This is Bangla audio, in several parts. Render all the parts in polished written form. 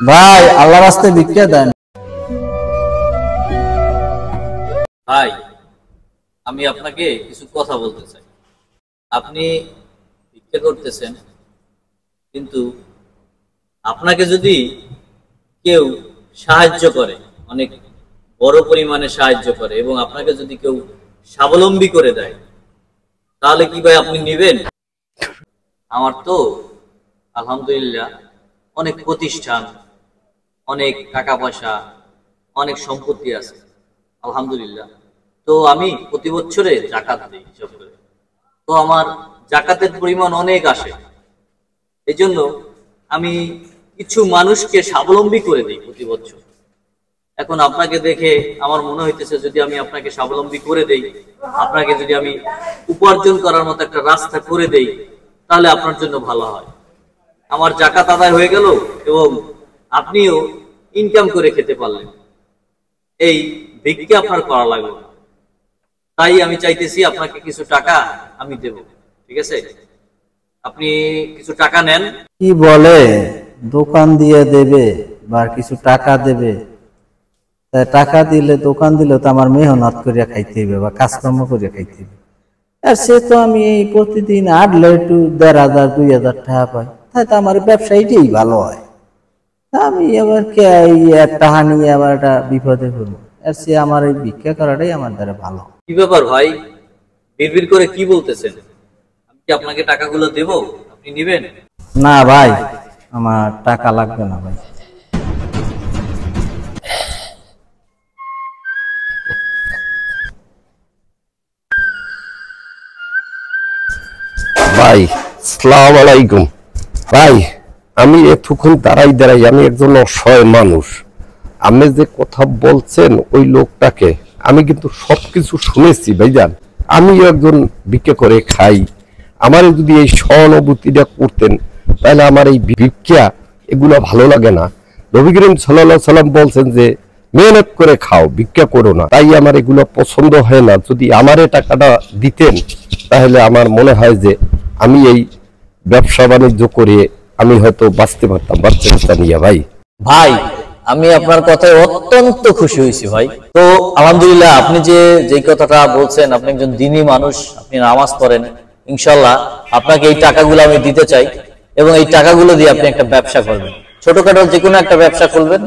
ভাই আল্লাহর রাস্তায় ভিক্ষা দেন। ভাই আমি আপনাকে কিছু কথা বলতে চাই। আপনি ভিক্ষা করতেছেন, কিন্তু আপনাকে যদি কেউ সাহায্য করে, অনেক বড় পরিমাণে সাহায্য করে, এবং আপনাকে যদি কেউ স্বাবলম্বী করে দেয়, তাহলে কি ভাই আপনি নেবেন? আমার তো আলহামদুলিল্লাহ অনেক প্রতিষ্ঠান, অনেক টাকা পয়সা, অনেক সম্পত্তি আছে আলহামদুলিল্লাহ। তো আমি প্রতি বছরে জাকাত দিই হিসাব করে, তো আমার জাকাতের পরিমাণ অনেক আসে। এই জন্য আমি কিছু মানুষকে স্বাবলম্বী করে দিই প্রতি বছর। এখন আপনাকে দেখে আমার মনে হইতেছে, যদি আমি আপনাকে স্বাবলম্বী করে দেই, আপনাকে যদি আমি উপার্জন করার মতো একটা রাস্তা করে দেই, তাহলে আপনার জন্য ভালো হয়। আমার জাকাত আদায় হয়ে গেল এবং আপনিও ইনকাম করে খেতে পারলেন, এই ভিক্ষা আপনার করা লাগলো না। তাই আমি চাইতেছি আপনাকে কিছু টাকা আমি দেব, ঠিক আছে? আপনি কিছু টাকা নেন। কি বলে দোকান দিয়ে দেবে বা কিছু টাকা দেবে? টাকা দিলে, দোকান দিলে তো আমার মেহনত করিয়া খাইতে হবে বা কাজকর্ম করিয়া খাইতে হবে। আর সে তো আমি এই প্রতিদিন আটলে একটু 1500 2000 টাকা পাই, তাই তো আমার ব্যবসা এটাই ভালো হয়। আমি আবার কে টাকা নিয়ে আবার একটা বিপদে পড়বো? আর সে আমার এই ভিক্ষা করাটাই আমার দ্বারা ভালো। কি ব্যাপার ভাই, বিড়বিড় করে কি বলতেছেন? আমি কি আপনাকে টাকাগুলো দেব, আপনি নেবেন? না ভাই, আমার টাকা লাগবে না ভাই। ভাই আসসালামু আলাইকুম। ভাই আমি এতক্ষণ দাঁড়াই আমি একজন অসহায় মানুষ। আপনি যে কথা বলছেন ওই লোকটাকে আমি কিন্তু সবকিছু শুনেছি ভাইজান। আমিও একজন ভিক্ষা করে খাই। আমার যদি এই সহানুভূতিটা করতেন তাহলে আমার এই ভিক্ষা এগুলো ভালো লাগে না। নবী করিম সাল্লাল্লাহু আলাইহি সাল্লাম বলছেন যে মেহনত করে খাও, ভিক্ষা করো না। তাই আমার এগুলো পছন্দ হয় না। যদি আমারে টাকাটা দিতেন তাহলে আমার মনে হয় যে আমি এই ব্যবসা বাণিজ্য করে আমি হয়তো বাঁচতে পারতাম, বাচ্চা নিয়ে। ভাই ভাই আমি আপনার কথায় অত্যন্ত খুশি হয়েছি ভাই। তো আলহামদুলিল্লাহ, আপনি যে কথাটা বলছেন, আপনি একজন দ্বীনী মানুষ, আপনি নামাজ পড়েন, ইনশাল্লাহ আপনাকে এই টাকাগুলো আমি দিতে চাই, এবং এই টাকাগুলো দিয়ে আপনি একটা ব্যবসা করবেন, ছোটখাটো যে কোনো একটা ব্যবসা করবেন।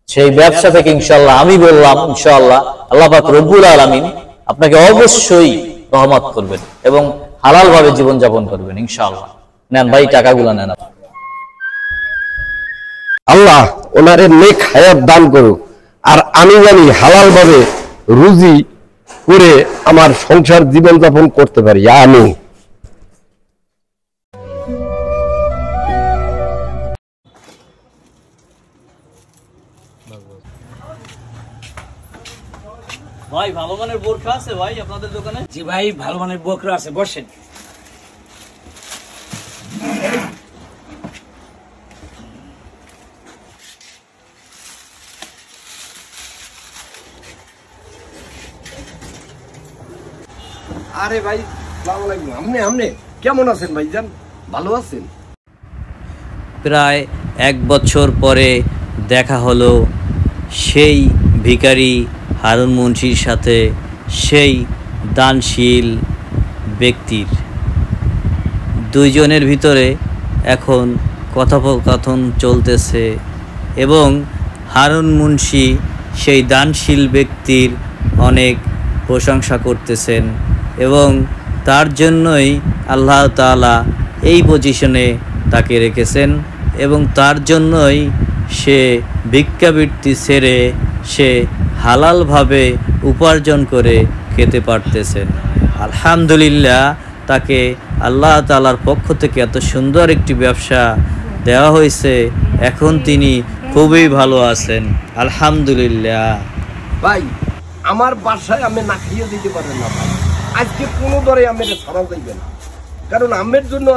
সেই ব্যবসা থেকে ইনশাল্লাহ, আমি বললাম ইনশাল্লাহ, আল্লাহ পাক রব্বুল আলামিন আপনাকে অবশ্যই রহমত করবেন এবং হালাল ভাবে জীবনযাপন করবেন ইনশাআল্লাহ। নেন ভাই, টাকাগুলো নেন। আল্লাহ ওনারে নেক হায়াত দান করুক, আর আমি জানি হালাল ভাবে রুজি করে আমার সংসার জীবনযাপন করতে পারি। আমি ভাই ভালো মানের বোরখা আছে ভাই আপনাদের দোকানে? জি ভাই, ভালো মানের বোরখা আছে, বসেন। আরে ভাই আসসালামু আলাইকুম। আপনি কেমন আছেন ভাইজান? ভালো আছেন? প্রায় 1 বছর পরে দেখা হলো সেই ভিখারি হারুন মুন্সির সাথে, সেই দানশীল ব্যক্তির। দুইজনের ভিতরে এখন কথোপকথন চলতেছে এবং হারুন মুন্সি সেই দানশীল ব্যক্তির অনেক প্রশংসা করতেছেন, এবং তার জন্যই আল্লাহ তাআলা এই পজিশনে তাকে রেখেছেন, এবং তার জন্যই সে ভিক্ষাবৃত্তি ছেড়ে সে হালালভাবে উপার্জন করে খেতে পারতেছেন। আলহামদুলিল্লাহ, তাকে আল্লাহ তাআলার পক্ষ থেকে এত সুন্দর একটি ব্যবসা দেওয়া হয়েছে, এখন তিনি খুবই ভালো আছেন আলহামদুলিল্লাহ। ভাই আমার বাসায় আমি না খাইয়ে দিতে পারেন না ভাই, আজকে কোনো দরে আমি ছাড়াও যাইবে না, কারণ আমের জন্য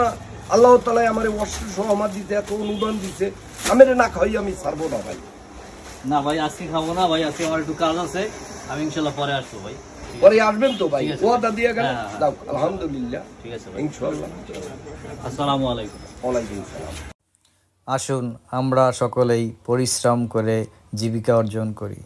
আল্লাহ তাআলা আমার অর্থ সহমত দিতে, এত অনুদান দিতে, আমি না খাই আমি ছাড়বো না ভাই। না ভাই, আজকে খাবো না ভাই, আজকে আমার একটু কাজ আছে, আমি ইনশাআল্লাহ পরে আসবো ভাই। পরে আসবেন তো ভাই? ওয়াদা দিয়ে গেল। আলহামদুলিল্লাহ, ঠিক আছে ভাই, ইনশাআল্লাহ। আসসালামু আলাইকুম। ওয়ালাইকুম সালাম। আসুন আমরা সকলেই পরিশ্রম করে জীবিকা অর্জন করি।